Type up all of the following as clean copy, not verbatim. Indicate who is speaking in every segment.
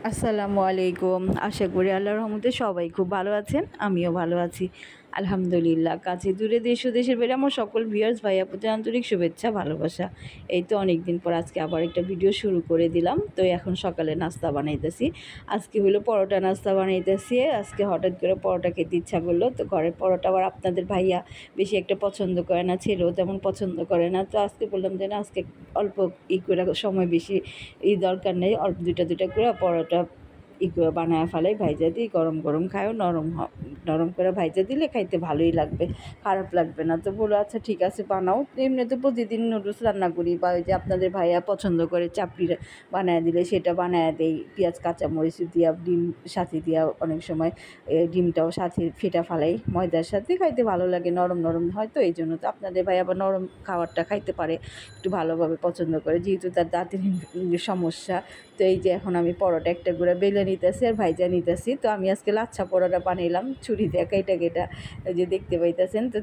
Speaker 1: আসসালামু আলাইকুম। আশা করি আল্লাহর রহমতে সবাই খুব ভালো আছেন। আমিও ভালো আছি আলহামদুলিল্লাহ। কাছে দূরে দেশ ও দেশের বাইরে আমার সকল ভিউয়ার্স ভাই আপুদের আন্তরিক শুভেচ্ছা ভালোবাসা। এই তো অনেক দিন পর আজকে আবার একটা ভিডিও শুরু করে দিলাম। তো এখন সকালে নাস্তা বানাইতেছি। আজকে হলো পরোটা নাস্তা বানাইতেছি। আজকে হঠাৎ করে পরোটা খেতে ইচ্ছা করলো। তো ঘরের পরোটা আবার আপনাদের ভাইয়া বেশি একটা পছন্দ করে না, ছেলেও তেমন পছন্দ করে না। তো আজকে বললাম যে না, আজকে অল্প করে সময় বেশি দরকার নেই, অল্প দুইটা দুইটা করে পরোটা করে বানায় ফেলাই, ভাইজা দিই, গরম গরম খায়ও, নরম করে ভাইজা দিলে খাইতে ভালোই লাগবে, খারাপ লাগবে না। তো বলো আচ্ছা ঠিক আছে বানাও। এমনি তো প্রতিদিন নুডলস রান্না করি, বা ওই যে আপনাদের ভাইয়া পছন্দ করে চাপড়ি বানায় দিলে সেটা বানায় দেই, পেঁয়াজ কাঁচামরিচ দিয়া, ডিম সাথে দিয়া, অনেক সময় ডিমটাও সাথে ফেটা ফেলাই, ময়দার সাথে খাইতে ভালো লাগে, নরম নরম হয়। তো এই জন্য তো আপনাদের ভাই আবার নরম খাবারটা খাইতে পারে, একটু ভালোভাবে পছন্দ করে, যেহেতু তার দাঁতের সমস্যা। তো এই যে এখন আমি পরোটা একটা করে বেলে নিতেছি আর ভাইজা নিতেছি। তো আমি আজকে লাচ্ছা পরোটা বানাইলাম ছুরি দিয়ে কেটে কেটে, যে দেখতে পাইতেছেন। তো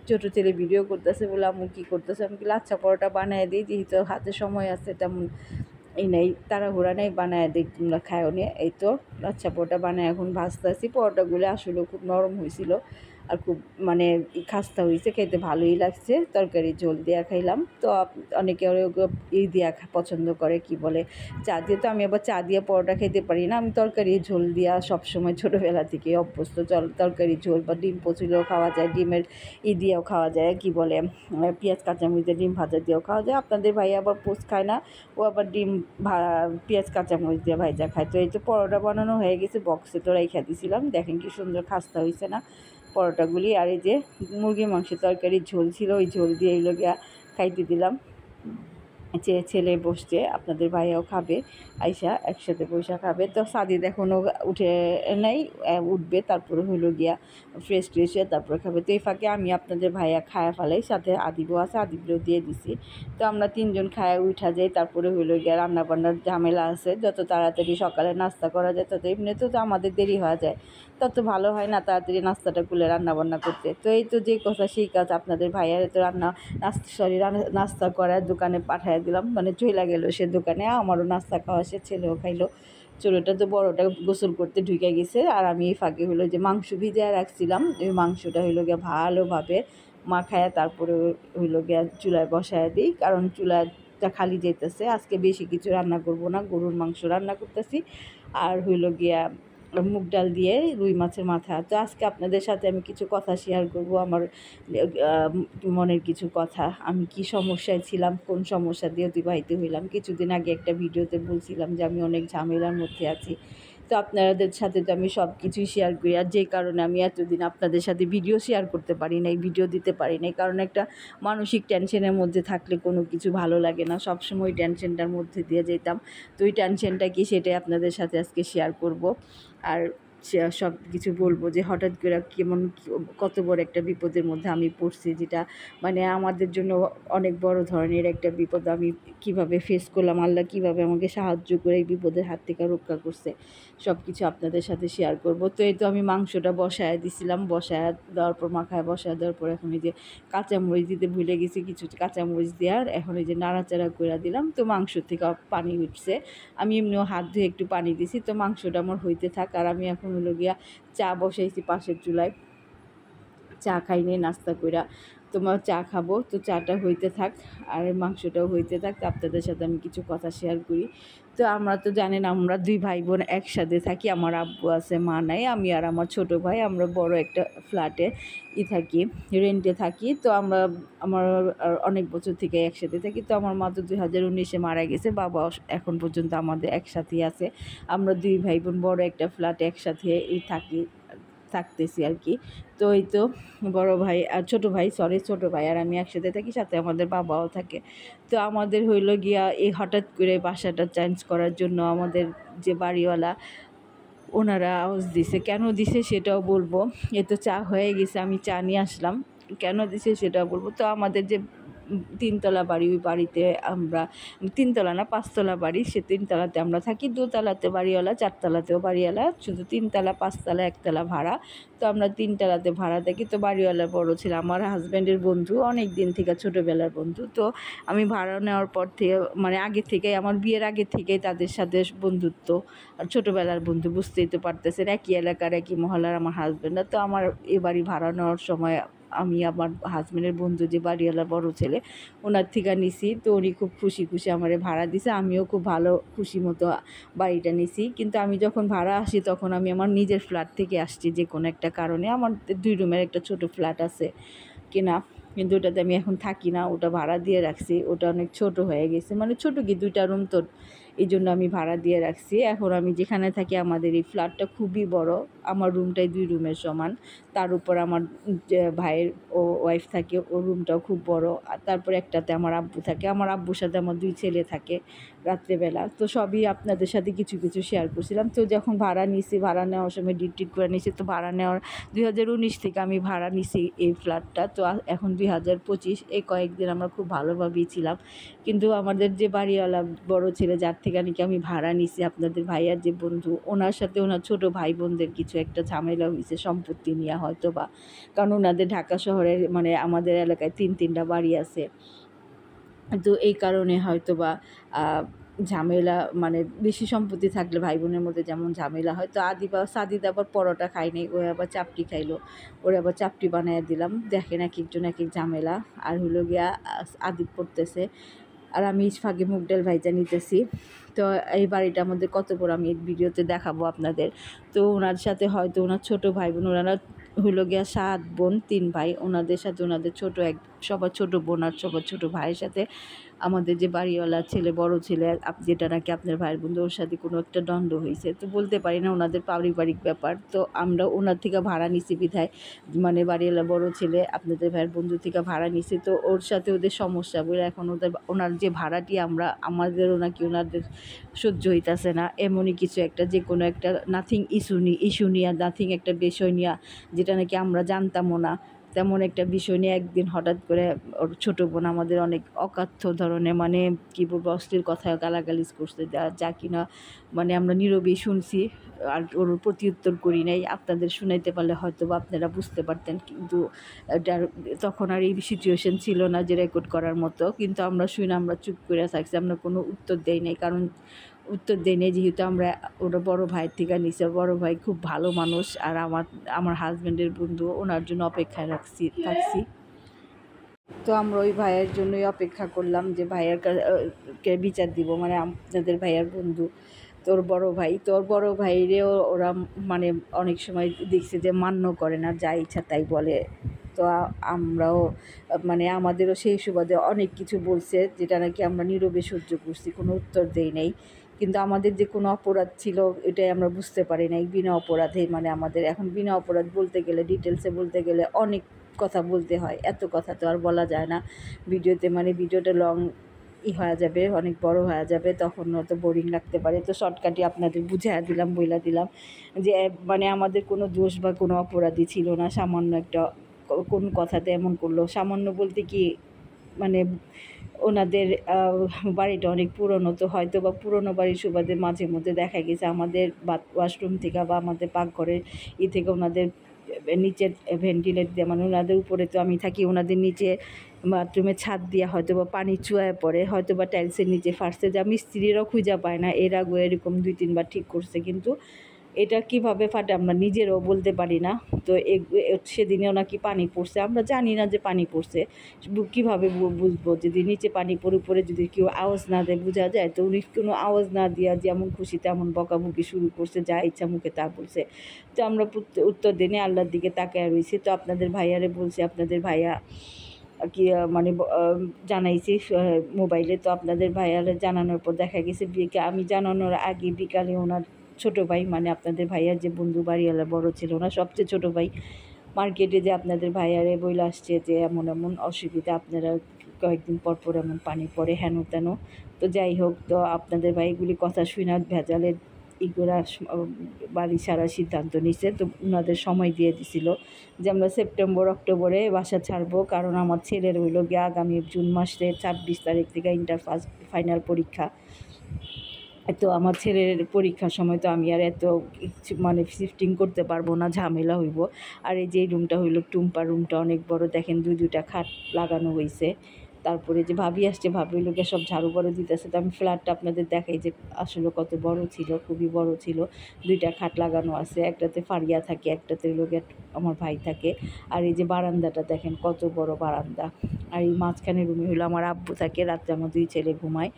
Speaker 1: ছোটো ছেলে ভিডিও করতেছে, বলে আম্মু কী করতেছে, আমি কি লাচ্ছা পরোটা বানিয়ে দিই, যেহেতু হাতে সময় আছে তেমন এই নেই, তাড়াহুড়া নেই, বানায় দিই, তোমরা খায়ও নিয়ে। এই তো লাচ্ছা পরোটা বানায় এখন ভাজতেছি। পরোটাগুলো আসলে খুব নরম হয়েছিল আর খুব মানে খাস্তা হয়েছে, খেতে ভালোই লাগছে। তরকারি ঝোল দিয়া খাইলাম। তো অনেকে এই দিয়া পছন্দ করে, কি বলে, চা দিয়ে। তো আমি আবার চা দিয়ে পরোটা খেতে পারি না, আমি তরকারি ঝোল দিয়া সবসময় ছোটোবেলা থেকে অভ্যস্ত। তরকারি ঝোল বা ডিম পচিলেও খাওয়া যায়, ডিমের দিয়েও খাওয়া যায়, কি বলে, পেঁয়াজ কাঁচামরিচ ডিম ভাজা দিয়েও খাওয়া যায়। আপনাদের ভাই আবার পোস্ট খায় না, ও আবার ডিম পেঁয়াজ কাঁচামরিচ দিয়ে ভাজা খায়। তো এই তো পরোটা বানানো হয়ে গেছে, বক্সে তো রেখে দিয়েছিলাম। দেখেন কি সুন্দর খাস্তা হয়েছে না পরোটাগুলি। আর এই যে মুরগির মাংসের তরকারির ঝোল ছিল, ওই ঝোল দিয়ে এগুলো গিয়া খাইতে দিলাম। ছেলে বসছে, আপনাদের ভাইয়াও খাবে, আইসা একসাথে বৈশা খাবে। তো সাদিদ এখনও উঠে নেই, উঠবে, তারপরে হইলো গিয়া ফ্রেশ ট্রেশ হয়ে তারপরে খাবে। তো এই ফাঁকে আমি আপনাদের ভাইয়া খায়া ফেলাই, সাথে আদিবও আছে, আদিবও দিয়ে দিছি। তো আমরা তিনজন খায়া উঠা যাই, তারপরে হইলো গিয়া রান্নাবান্নার ঝামেলা আছে। যত তাড়াতাড়ি সকালে নাস্তা করা যায় তত, এমনিতেও তো আমাদের দেরি হয়ে যায়, তত ভালো হয় না তাড়াতাড়ি নাস্তাটা খুলে রান্নাবান্না করতে। তো এই তো যে কথা সেই কাজ, আপনাদের ভাইয়ার তো নাস্তা করার দোকানে পাঠায় দিলাম, মানে চইলা গেল সে দোকানে, আমারও নাস্তা খাওয়া সে, ছেলেও খাইলো। ছোটোটা তো বড়োটা গোসল করতে ঢুকে গেছে, আর আমি এই ফাঁকে হলো যে মাংস ভিজিয়ে রাখছিলাম, ওই মাংসটা হইলো গিয়ে ভালোভাবে মাখায়া তারপরে হইলো গিয়া চুলায় বসায় দিই, কারণ চুলাটা খালি যেতেছে। আজকে বেশি কিছু রান্না করব না, গরুর মাংস রান্না করতেছি, আর হইলো গিয়া মুগ ডাল দিয়ে রুই মাছের মাথা। তো আজকে আপনাদের সাথে আমি কিছু কথা শেয়ার করব, আমার মনের কিছু কথা। আমি কি সমস্যায় ছিলাম, কোন সমস্যা দিয়ে অতিবাহিত হইলাম। কিছুদিন আগে একটা ভিডিওতে বলছিলাম যে আমি অনেক ঝামেলার মধ্যে আছি। তো আপনাদের সাথে তো আমি সব কিছুই শেয়ার করি, আর যে কারণে আমি এতদিন আপনাদের সাথে ভিডিও শেয়ার করতে পারি নাই, ভিডিও দিতে পারি নাই, কারণ একটা মানসিক টেনশনের মধ্যে থাকলে কোনো কিছু ভালো লাগে না, সবসময় টেনশনটার মধ্যে দিয়ে যেতাম। তো ওই টেনশনটা কি, সেটাই আপনাদের সাথে আজকে শেয়ার করব। আর সব কিছু বলবো যে হঠাৎ করে কেমন কত বড় একটা বিপদের মধ্যে আমি পড়ছি, যেটা মানে আমাদের জন্য অনেক বড় ধরনের একটা বিপদ। আমি কিভাবে ফেস করলাম, আল্লাহ কিভাবে আমাকে সাহায্য করে এই বিপদের হাত থেকে রক্ষা করছে, সব কিছু আপনাদের সাথে শেয়ার করব। তো এই তো আমি মাংসটা বসায় দিছিলাম, বসায় দেওয়ার পর মাখায় বসায় দেওয়ার পর এখন এই যে কাঁচামরিচ দিতে ভুলে গেছি, কিছু কাঁচামরিচ দেওয়ার, এখন এই যে নাড়াচাড়া করে দিলাম। তো মাংস থেকে পানি উঠছে, আমি এমনিও হাত ধুয়ে একটু পানি দিছি। তো মাংসটা আমার হইতে থাক, আর আমি এখন হলো গিয়া চা বসাইছি পাশের চুলায়, চা খাইনি নাস্তা কইরা, তোমার চা খাবো। তো চাটা হইতে থাক আর মাংসটাও হইতে থাক, আপনাদের সাথে আমি কিছু কথা শেয়ার করি। তো আমরা তো জানেন আমরা দুই ভাই বোন একসাথে থাকি, আমার আব্বু আছে, মা নাই, আমি আর আমার ছোট ভাই, আমরা বড় একটা ফ্ল্যাটে থাকি, রেন্টে থাকি। তো আমার অনেক বছর থেকে একসাথে থাকি। তো আমার মা তো 2019-এ মারা গেছে, বাবা এখন পর্যন্ত আমাদের একসাথেই আছে। আমরা দুই ভাই বোন বড় একটা ফ্ল্যাটে একসাথে থাকতেছি আর কি। তো এই তো বড় ভাই আর ছোটো ভাই আর আমি একসাথে থাকি, সাথে আমাদের বাবাও থাকে। তো আমাদের হইল গিয়া এই হঠাৎ করে বাসাটা চেঞ্জ করার জন্য আমাদের যে বাড়িওয়ালা, ওনারা আওয়াজ দিছে, কেন দিছে সেটাও বলবো। এ তো চা হয়ে গেছে, আমি চা নিয়ে আসলাম, কেন দিছে সেটাও বলবো। তো আমাদের যে তিনতলা বাড়ি, ওই বাড়িতে আমরা তিনতলা না পাঁচতলা বাড়ি, সে তিনতলাতে আমরা থাকি, দোতলাতে বাড়িওয়ালা, চারতলাতেও বাড়িওয়ালা, শুধু তিনতলা, পাঁচতলা, একতলা ভাড়া। তো আমরা তিনতলাতে ভাড়া থাকি। তো বাড়িওয়ালার বড় ছিল আমার হাজব্যান্ডের বন্ধু, অনেক দিন থেকে ছোটোবেলার বন্ধু। তো আমি ভাড়া নেওয়ার পর থেকে মানে আগে থেকেই, আমার বিয়ের আগে থেকেই তাদের সাথে বন্ধুত্ব, আর ছোটোবেলার বন্ধু, বুঝতেই তো পারতেছেন, একই এলাকার একই মহল্লার আমার হাজব্যান্ডরা। তো আমার এ বাড়ি ভাড়া নেওয়ার সময় আমি আমার হাজব্যান্ডের বন্ধু যে বাড়িওয়ালা বড় ছেলে, ওনার থেকে নিছি। তো উনি খুব খুশি খুশি আমারে ভাড়া দিছে, আমিও খুব ভালো খুশি মতো বাড়িটা নিছি। কিন্তু আমি যখন ভাড়া আসি তখন আমি আমার নিজের ফ্ল্যাট থেকে আসছি যে কোনো একটা কারণে। আমার 2 রুমের একটা ছোট ফ্ল্যাট আছে কেনা, কিন্তু ওটাতে আমি এখন থাকি না, ওটা ভাড়া দিয়ে রাখছি। ওটা অনেক ছোট হয়ে গেছে, মানে ছোট কি 2টা রুম তো, এই জন্য আমি ভাড়া দিয়ে রাখছি। এখন আমি যেখানে থাকি, আমাদের এই ফ্ল্যাটটা খুবই বড়, আমার রুমটাই 2 রুমের সমান। তার উপর আমার যে ভাইয়ের ওয়াইফ থাকে, ওর রুমটাও খুব বড়। আর তারপরে একটাতে আমার আব্বু থাকে, আমার আব্বুর সাথে আমার 2 ছেলে থাকে রাত্রেবেলা। তো সবই আপনাদের সাথে কিছু কিছু শেয়ার করছিলাম। তো যখন ভাড়া নিছি, ভাড়া নেওয়ার সময় ডিট করে নিছি। তো ভাড়া নেওয়ার 2019 থেকে আমি ভাড়া নিছি এই ফ্ল্যাটটা। তো এখন 2025, এই কয়েকদিন আমরা খুব ভালোভাবেই ছিলাম। কিন্তু আমাদের যে বাড়িওয়ালা বড় ছেলে, যার থেকে নাকি আমি ভাড়া নিছি, আপনাদের ভাইয়ার যে বন্ধু, ওনার সাথে ওনার ছোট ভাই বোনদের কিছু একটা ঝামেলা হয়েছে সম্পত্তি নিয়ে হয়তো বা। কারণ ওনাদের ঢাকা শহরের মানে আমাদের এলাকায় 3টা বাড়ি আছে। তো এই কারণে হয়তো বা ঝামেলা, মানে বেশি সম্পত্তি থাকলে ভাই বোনের মধ্যে যেমন ঝামেলা হয়। তো সাদিদ আবার পরোটা খায় নাই, ও আবার চাপটি খাইলো, ওরা আবার চাপটি বানিয়ে দিলাম। দেখেন এক একজন এক এক ঝামেলা। আর হলো গিয়া আদিব পড়তেছে, আর আমি ফাঁকে মুগ ডাল ভাইজা নিতেছি। তো এই বাড়িটা আমাদের কত বড় আমি এই ভিডিওতে দেখাবো আপনাদের। তো ওনার সাথে হয়তো ওনার ছোটো ভাই বোন, ওনারা হলো গিয়া 7 বোন 3 ভাই, ওনাদের সাথে ওনাদের ছোটো সবার ছোটো বোন আর সবার ছোটো ভাইয়ের সাথে আমাদের যে বাড়িওয়ালা ছেলে, বড় ছেলে, যেটা নাকি আপনার ভাইয়ের বন্ধু, ওর সাথে কোনো একটা দ্বন্দ্ব হয়েছে। তো বলতে পারি না, ওনাদের পারিবারিক ব্যাপার। তো আমরা ওনার থেকে ভাড়া নিছি বিধায়, মানে বাড়িওয়ালা বড় ছেলে আপনাদের ভাইয়ের বন্ধু থেকে ভাড়া নিছি। তো ওর সাথে ওদের সমস্যা বলে এখন ওনার যে ভাড়াটি আমাদেরও নাকি ওনাদের সহ্য হইতাছে না, এমনই কিছু একটা, যে কোনো একটা নাথিং ইস্যু নিয়ে, নাথিং একটা বিষয় নিয়ে, যেটা নাকি আমরা জানতামও না, তেমন একটা বিষয় নিয়ে একদিন হঠাৎ করে ওর ছোটো বোন আমাদের অনেক অকাথ্য ধরনের, মানে কী বলবো, অশ্লীল কথায় গালাগালিজ করছে, যা কিনা মানে আমরা নীরবেই শুনছি, আর ওর প্রতিউত্তর করি নাই। আপনাদের শুনাইতে পারলে হয়তো বা আপনারা বুঝতে পারতেন, কিন্তু তখন আর এই সিচুয়েশন ছিল না যে রেকর্ড করার মতো। কিন্তু আমরা শুনে আমরা চুপ করে থাকছি, আমরা কোনো উত্তর দেই নাই, কারণ উত্তর দেই নাই যেহেতু আমরা ওরা বড় ভাইয়ের থেকে নিছি। বড় ভাই খুব ভালো মানুষ, আর আমার হাজব্যান্ডের বন্ধু, ওনার জন্য অপেক্ষায় থাকছি। তো আমরা ওই ভাইয়ের জন্যই অপেক্ষা করলাম যে ভাইয়ের কে বিচার দিব, মানে আপনাদের ভাইয়ার বন্ধু, তোর বড় ভাইরেও ওরা মানে অনেক সময় দেখছে যে মান্য করে না, যা ইচ্ছা তাই বলে। তো আমরাও মানে আমাদেরও সেই সুবাদে অনেক কিছু বলছে, যেটা নাকি আমরা নীরবে সহ্য করছি, কোনো উত্তর দেই নাই। কিন্তু আমাদের যে কোনো অপরাধ ছিল এটাই আমরা বুঝতে পারি নাই, বিনা অপরাধে, মানে আমাদের এখন বিনা অপরাধ বলতে গেলে, ডিটেলসে বলতে গেলে অনেক কথা বলতে হয়, এত কথা তো আর বলা যায় না ভিডিওতে, মানে ভিডিওটা লং হয়ে যাবে, অনেক বড় হয়ে যাবে, তখন হয়তো বোরিং লাগতে পারে। তো শর্টকাটে আপনাদের বুঝিয়ে দিলাম, বইলা দিলাম যে মানে আমাদের কোনো দোষ বা কোনো অপরাধী ছিল না, সামান্য একটা কোন কথাতে এমন করলো, সামান্য বলতে কি মানে ওনাদের বাড়িটা অনেক পুরনো, তো হয়তো বা পুরনো বাড়ির সুবাদে মাঝে মধ্যে দেখা গেছে আমাদের ওয়াশরুম থেকে বা আমাদের পাকঘরের থেকে ওনাদের নিচের ভেন্টিলেট দিয়ে, মানে ওনাদের উপরে তো আমি থাকি, ওনাদের নিচে বাথরুমের ছাদ দিয়ে হয়তো বা পানি চুয়ায় পড়ে, হয়তো বা টাইলসের নিচে ফাটছে, যা মিস্ত্রিরাও খুঁজে পায় না। এর আগে এরকম 2-3 বার ঠিক করছে, কিন্তু এটা কিভাবে ফাটে আমরা নিজেরও বলতে পারি না। তো সেদিনেও নাকি পানি পড়ছে, আমরা জানি না যে পানি পড়ছে, কীভাবে বুঝবো যদি নিচে পানি পড়ে যদি কেউ আওয়াজ না দেয়, বোঝা যায়? তো উনি কোনো আওয়াজ না দিয়া যেমন খুশি তেমন বকাবকি শুরু করছে, যা ইচ্ছা মুখে তা বলছে। তো আমরা উত্তর দিনে আল্লাহর দিকে তাকায় রয়েছি। তো আপনাদের ভাইয়ারে বলছি, আপনাদের ভাইয়া কি মানে জানাইছি মোবাইলে। তো আপনাদের ভাইয়ারে জানানোর পর দেখা গেছে আমি জানানোর আগে বিকালে ওনার ছোটো ভাই, মানে আপনাদের ভাইয়ার যে বন্ধু বাড়িওয়ালা বড় ছিল, ওনার সবচেয়ে ছোটো ভাই, মার্কেটে যে আপনাদের ভাইয়ারে বইলে আসছে যে এমন এমন অসুবিধা, আপনারা কয়েকদিন পর এমন পানি পড়ে হেন তেন। তো যাই হোক, তো আপনাদের ভাইগুলি কথা শুনে ভেজালে করে বাড়ি ছাড়ার সিদ্ধান্ত নিছে। তো ওনাদের সময় দিয়ে দিছিল যে আমরা সেপ্টেম্বর অক্টোবরে বাসা ছাড়বো, কারণ আমার ছেলের হইল গিয়ে আগামী জুন মাসে 26 তারিখ থেকে ইন্টার ফার্স্ট ফাইনাল পরীক্ষা। তো আমার ছেলের পরীক্ষার সময় তো আমি আর এত মানে শিফটিং করতে পারবো না, ঝামেলা হইব। আর এই যে রুমটা হইল টুম্পা, রুমটা অনেক বড়, দেখেন দুইটা খাট লাগানো হয়েছে। তারপরে যে ভাবি আসছে, ভাবি লোকে সব ঝাড়ু বড় দিতেছে। তো আমি ফ্ল্যাটটা আপনাদের দেখাই যে আসলে কত বড় ছিল, খুবই বড় ছিল। দুইটা খাট লাগানো আছে, একটাতে ফারিয়া থাকে, একটাতে লোকে আমার ভাই থাকে। আর এই যে বারান্দাটা দেখেন কত বড় বারান্দা। আর এই মাঝখানে রুমে হলো আমার আব্বু থাকে, রাত্রে আমার দুই ছেলে ঘুমায়।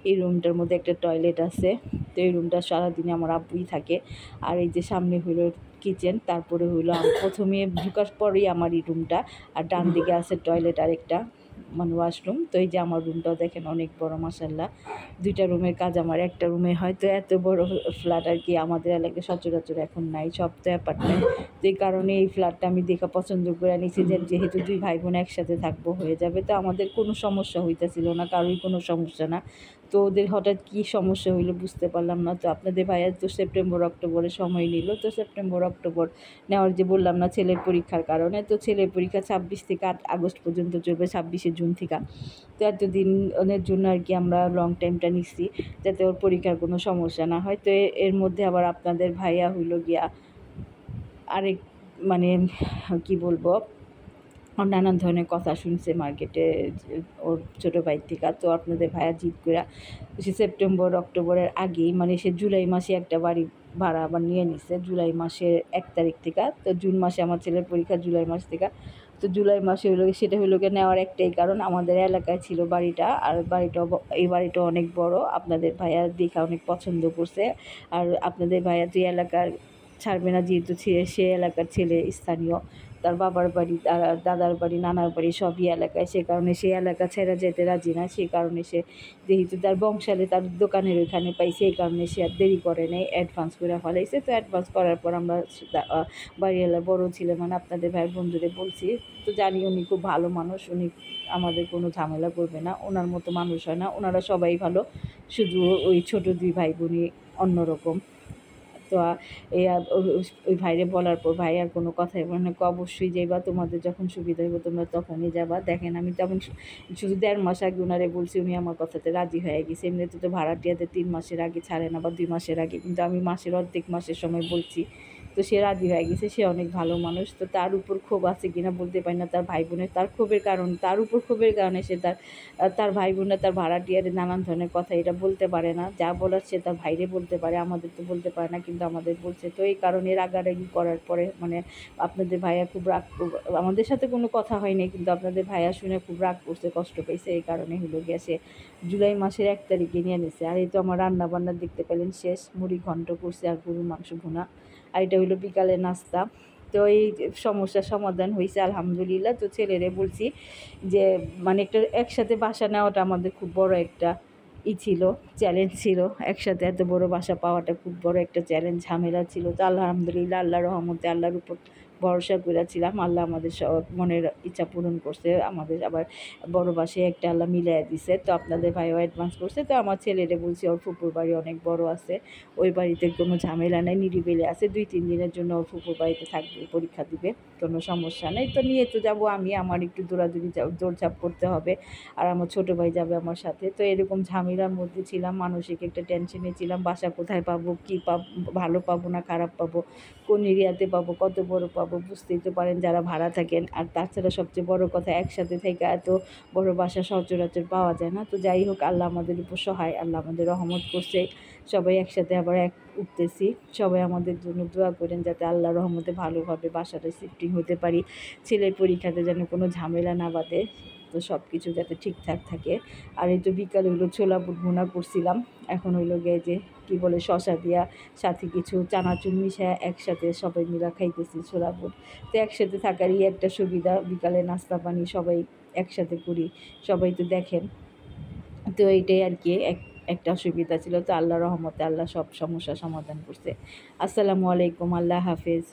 Speaker 1: এই রুমটার মধ্যে একটা টয়লেট আছে। তো এই রুমটা সারাদিনে আমার আব্বুই থাকে। আর এই যে সামনে হইল কিচেন, তারপরে হইলো প্রথমে ঢুকার পরেই আমার এই রুমটা, আর ডান দিকে আছে টয়লেট আর একটা মানে ওয়াশরুম। তো এই যে আমার রুমটাও দেখেন অনেক বড়, মাশাআল্লাহ। দুইটা রুমের কাজ আমার একটা রুমে হয়। তো এত বড় ফ্ল্যাট আর কি আমাদের এলাকায় সচরাচর এখন নাই, সব তো অ্যাপার্টমেন্ট। তো এই কারণে এই ফ্ল্যাটটা আমি দেখা পছন্দ করে নিয়েছি, যে যেহেতু দুই ভাই বোন একসাথে থাকবো, হয়ে যাবে। তো আমাদের কোনো সমস্যা হইতেছিল না, কারোই কোনো সমস্যা না। তো ওদের হঠাৎ কী সমস্যা হইলো বুঝতে পারলাম না। তো আপনাদের ভাইয়া তো সেপ্টেম্বর অক্টোবরে সময় নিল। তো সেপ্টেম্বর অক্টোবর নেওয়ার যে বললাম না ছেলের পরীক্ষার কারণে, তো ছেলের পরীক্ষা 26 থেকে 8 আগস্ট পর্যন্ত চলবে, 26শে জুন থেকে। তো এতদিনের জন্য আর কি আমরা লং টাইমটা নিচ্ছি, যাতে ওর পরীক্ষার কোনো সমস্যা না হয়। তো এর মধ্যে আবার আপনাদের ভাইয়া হইল গিয়া আরেক মানে কি বলবো, নানান ধরনের কথা শুনছে মার্কেটে ওর ছোটো ভাই থেকে। তো আপনাদের ভাইয়া জিদ করে সে সেপ্টেম্বর অক্টোবরের আগেই, মানে সে জুলাই মাসে একটা বাড়ি ভাড়া আবার নিয়ে নিছে জুলাই মাসের 1 তারিখ থেকে। তো জুন মাসে আমার ছেলের পরীক্ষা জুলাই মাস থেকে। তো জুলাই মাসে হইলো, সেটা হইলো গিয়ে নেওয়ার একটাই কারণ, আমাদের এলাকায় ছিল বাড়িটা, আর এই বাড়িটা অনেক বড়। আপনাদের ভাইয়া দেখা অনেক পছন্দ করছে। আর আপনাদের ভাইয়া তো এলাকার ছাড়বে না, যেহেতু সে এলাকার ছেলে, স্থানীয়। তার বাবার বাড়ি, দাদার বাড়ি, নানার বাড়ি সবই এলাকায়, সে কারণে সে এলাকা ছেড়ে যেতে রাজি না। সেই কারণে সে, যেহেতু তার বংশালে তার দোকানের ওইখানে পাই, সেই কারণে সে আর দেরি করে নেই, অ্যাডভান্স করে ফেলাইছে। তো অ্যাডভান্স করার পর আমরা বাড়িওয়ালার বড় ছেলে মানে আপনাদের ভাইয়ের বন্ধুরে বলছি। তো জানি উনি খুব ভালো মানুষ, উনি আমাদের কোনো ঝামেলা করবে না, ওনার মতো মানুষ হয় না, ওনারা সবাই ভালো, শুধু ওই ছোটো দুই ভাই বোনই অন্যরকম। তো ওই ভাইরে বলার পর ভাই আর কোনো কথাই বলে না, অবশ্যই যাইবা, তোমাদের যখন সুবিধা হইব তোমরা তখনই যাবা। দেখেন আমি তখন শুধু 1.5 মাস আগে ওনারে বলছি, উনি আমার কথাতে রাজি হয়ে গেছে। এমনিতে তো ভাড়াটিয়াতে 3 মাসের আগে ছাড়ে না, বা 2 মাসের আগে, কিন্তু আমি মাসের অর্ধেক মাসের সময় বলছি। তো সে রাজি হয়ে গেছে, সে অনেক ভালো মানুষ। তো তার উপর ক্ষোভ আছে কিনা বলতে পারি না, তার ভাই বোনের, তার ক্ষোভের কারণ, তার উপর ক্ষোভের কারণে সে তার ভাই বোনরা তার ভাড়াটিয়ারে নানান ধরনের কথা এটা বলতে পারে না, যা বলার সে তার ভাইরে বলতে পারে, আমাদের তো বলতে পারে না, কিন্তু আমাদের বলছে। তো এই কারণে রাগারাগি করার পরে মানে আপনাদের ভাইয়া খুব রাগ, আমাদের সাথে কোনো কথা হয়নি, কিন্তু আপনাদের ভাইয়া শুনে খুব রাগ করছে, কষ্ট পেয়েছে। এই কারণে হলো গিয়ে সে জুলাই মাসের 1 তারিখে নিয়ে নিছে। আর এই তো আমার রান্না বান্না দেখতে পেলেন শেষ, মুড়ি ঘন্ট করছে আর গরুর মাংস ভুনা, আর এটা হইলো বিকালের নাস্তা। তো এই সমস্যার সমাধান হয়েছে আলহামদুলিল্লাহ। তো ছেলেরে বলছি যে মানে একটা একসাথে বাসা নেওয়াটা আমাদের খুব বড় একটা ছিল, চ্যালেঞ্জ ছিল। একসাথে এত বড় বাসা পাওয়াটা খুব বড় একটা চ্যালেঞ্জ, ঝামেলা ছিল। তো আলহামদুলিল্লাহ, আল্লাহর রহমতে, আল্লাহর উপর ভরসা করেছিলাম, আল্লাহ আমাদের সব মনের ইচ্ছা পূরণ করছে। আমাদের আবার বড় বাসায় একটা আল্লাহ মিলাই দিছে। তো আপনাদের ভাইও অ্যাডভান্স করছে। তো আমার ছেলেরে বলছি, ওর ফুপুর বাড়ি অনেক বড় আছে, ওই বাড়িতে কোনো ঝামেলা নেই, নিরিবিলি আছে। 2-3 দিনের জন্য ওর ফুপুর বাড়িতে থাকবে, পরীক্ষা দিবে, কোনো সমস্যা নেই। তো নিয়ে তো যাবো আমি, আমার একটু দৌড়ঝাঁপ করতে হবে, আর আমার ছোটো ভাই যাবে আমার সাথে। তো এরকম ঝামেলার মধ্যে ছিলাম, মানসিক একটা টেনশনে ছিলাম, বাসা কোথায় পাবো, কী পাবো, ভালো পাবো না খারাপ পাবো, কোন এরিয়াতে পাবো, কত বড় পাবো, বুঝতেই তো পারেন যারা ভাড়া থাকেন। আর তাছাড়া সবচেয়ে বড় কথা, একসাথে থেকে এত বড় বাসা সচরাচর পাওয়া যায় না। তো যাই হোক, আল্লাহ আমাদের উপর সহায়, আল্লাহ আমাদের রহমত করছে, সবাই একসাথে আবার উঠতেছি। সবাই আমাদের জন্য দোয়া করেন, যাতে আল্লাহ রহমতে ভালোভাবে বাসাটা শিফটিং হতে পারি, ছেলের পরীক্ষাতে যেন কোনো ঝামেলা না বাঁধে, তো সব কিছু যাতে ঠিকঠাক থাকে। আর এই তো বিকালে হইলো ছোলা বুট ভুনা করছিলাম, এখন হইলো গিয়ে যে কী বলে শশা দিয়া সাথে কিছু চানাচুর মিশায় একসাথে সবাই মিলা খাইতেছি ছোলা বুট। তো একসাথে থাকারই একটা সুবিধা, বিকালে নাস্তা পানি সবাই একসাথে করি, সবাই তো দেখেন। তো এইটাই আর কি একটা সুবিধা ছিল। তো আল্লাহ রহমতে আল্লাহ সব সমস্যার সমাধান করছে। আসসালামু আলাইকুম, আল্লাহ হাফেজ।